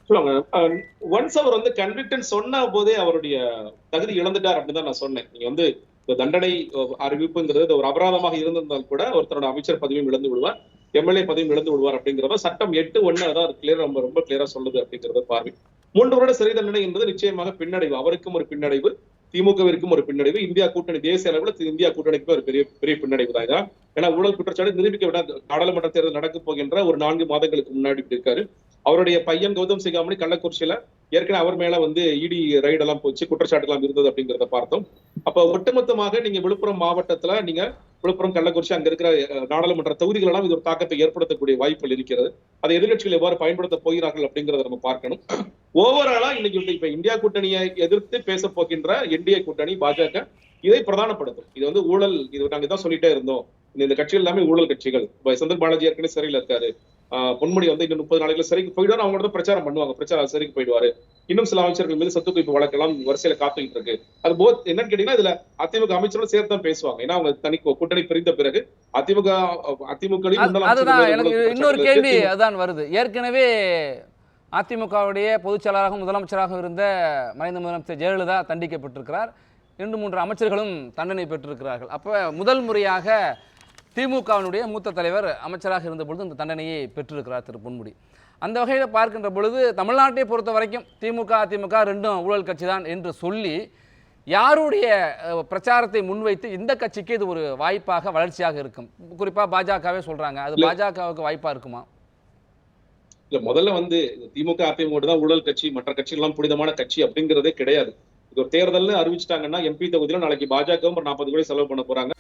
சொல்லுவாங்க. ஒன்ஸ் அவர் வந்து கன்விக்டன் சொன்ன போதே அவருடைய தகுதி இழந்துட்டார் அப்படின்னு தான் நான் சொன்னேன். நீங்க வந்து இந்த தண்டனை அறிவிப்புங்கிறது ஒரு அபராதமாக இருந்திருந்தால் கூட ஒருத்தரோட அமைச்சர் பதவியும் இழந்து விடுவார், எம்எல்ஏ பதவியும் இழந்து விடுவார் அப்படிங்கிறத சட்டம் 8(1) அதான் கிளியர் ரொம்ப ரொம்ப கிளியரா சொல்லுது அப்படிங்கிறத பார்வை. 3 வருட சிறை தண்டனை என்பது நிச்சயமாக பின்னடைவு. அவருக்கும் ஒரு பின்னடைவு, திமுகவிற்கும் ஒரு பின்னடைவு, இந்தியா கூட்டணி தேசிய அளவில் இந்தியா கூட்டணிக்கு ஒரு பெரிய பெரிய பின்னடைவு தான். ஏன்னா ஊழல் குற்றச்சாட்டு நிரூபிக்க விட நாடாளுமன்ற தேர்தல் நடக்க போகின்ற ஒரு 4 மாதங்களுக்கு முன்னாடி இருக்காரு. அவருடைய பையன் கௌதம் சிகாமணி கள்ளக்குறிச்சியில ஏற்கனவே அவர் மேல வந்து இடி ரைடு எல்லாம் போச்சு, குற்றச்சாட்டு எல்லாம் இருந்தது அப்படிங்கிறத பார்த்தோம். அப்ப ஒட்டுமொத்தமாக நீங்க விழுப்புரம் மாவட்டத்துல நீங்க விழுப்புரம், கள்ளக்குறிச்சி அங்க இருக்கிற நாடாளுமன்ற தொகுதிகள் எல்லாம் இது ஒரு தாக்கத்தை ஏற்படுத்தக்கூடிய வாய்ப்புகள் இருக்கிறது. அதை எதிர்கட்சிகள் எவ்வாறு பயன்படுத்த போகிறார்கள் அப்படிங்கிறத நம்ம பார்க்கணும். ஓவராலா இன்னைக்கு இப்ப இந்தியா கூட்டணியை எதிர்த்து பேச போகின்ற என்டிஏ கூட்டணி பாஜக இதை பிரதானப்படுத்தும். இது வந்து ஊழல், இது நாங்க தான் சொல்லிட்டே இருந்தோம், இந்த கட்சிகள் எல்லாமே ஊழல் கட்சிகள். செந்தில் பாலாஜி ஏற்கனவே சிறையில் இருக்காரு, பொன்முடி வந்து இன்னும் 30 நாளைக்குள்ள சிறைக்கு போயிடுவாரு, அவங்க தான் பிரச்சாரம் பண்ணுவாங்க, பிரச்சாரம் சிறைக்கு போயிடுவாரு. இன்னும் சில அமைச்சர்கள் மீது சொத்து குவிப்பு வழக்கெல்லாம் வரிசையில காத்துக்கிட்டு இருக்கு. அது போத் என்னன்னு கேட்டீங்கன்னா இதுல அதிமுக அமைச்சரோட சேர்த்து தான் பேசுவாங்க. ஏன்னா அவங்க தனி கூட்டணி பிரிந்த பிறகு அதிமுக அதுதான் எனக்கு இன்னொரு கேள்வி அதான் வருது. ஏற்கனவே அதிமுகவுடைய பொதுச் செயலாளராகவும் முதலமைச்சராக இருந்த மறைந்த முதலமைச்சர் ஜெயலலிதா தண்டிக்கப்பட்டிருக்கிறார். 2-3 அமைச்சர்களும் தண்டனை பெற்றிருக்கிறார்கள். அப்போ முதல் முறையாக திமுகவினுடைய மூத்த தலைவர் அமைச்சராக இருந்த பொழுது இந்த தண்டனையை பெற்றிருக்கிறார் திரு பொன்முடி. அந்த வகையில் பார்க்கின்ற பொழுது தமிழ்நாட்டை பொறுத்த வரைக்கும் திமுக அதிமுக ரெண்டும் ஊழல் கட்சி தான் என்று சொல்லி யாருடைய பிரச்சாரத்தை முன்வைத்து இந்த கட்சிக்கு இது ஒரு வாய்ப்பாக வளர்ச்சியாக இருக்கும்? குறிப்பாக பாஜகவே சொல்றாங்க, அது பாஜகவுக்கு வாய்ப்பா இருக்குமா? இல்ல, முதல்ல வந்து திமுக அதிமுக தான் ஊழல் கட்சி, மற்ற கட்சிகள் எல்லாம் புனிதமான கட்சி அப்படிங்கிறதே கிடையாது. இது ஒரு தேர்தல்னு அறிவிச்சிட்டாங்கன்னா எம்பி தொகுதியில நாளைக்கு பாஜகவும் ஒரு 40 கோடி செலவு பண்ண போறாங்க.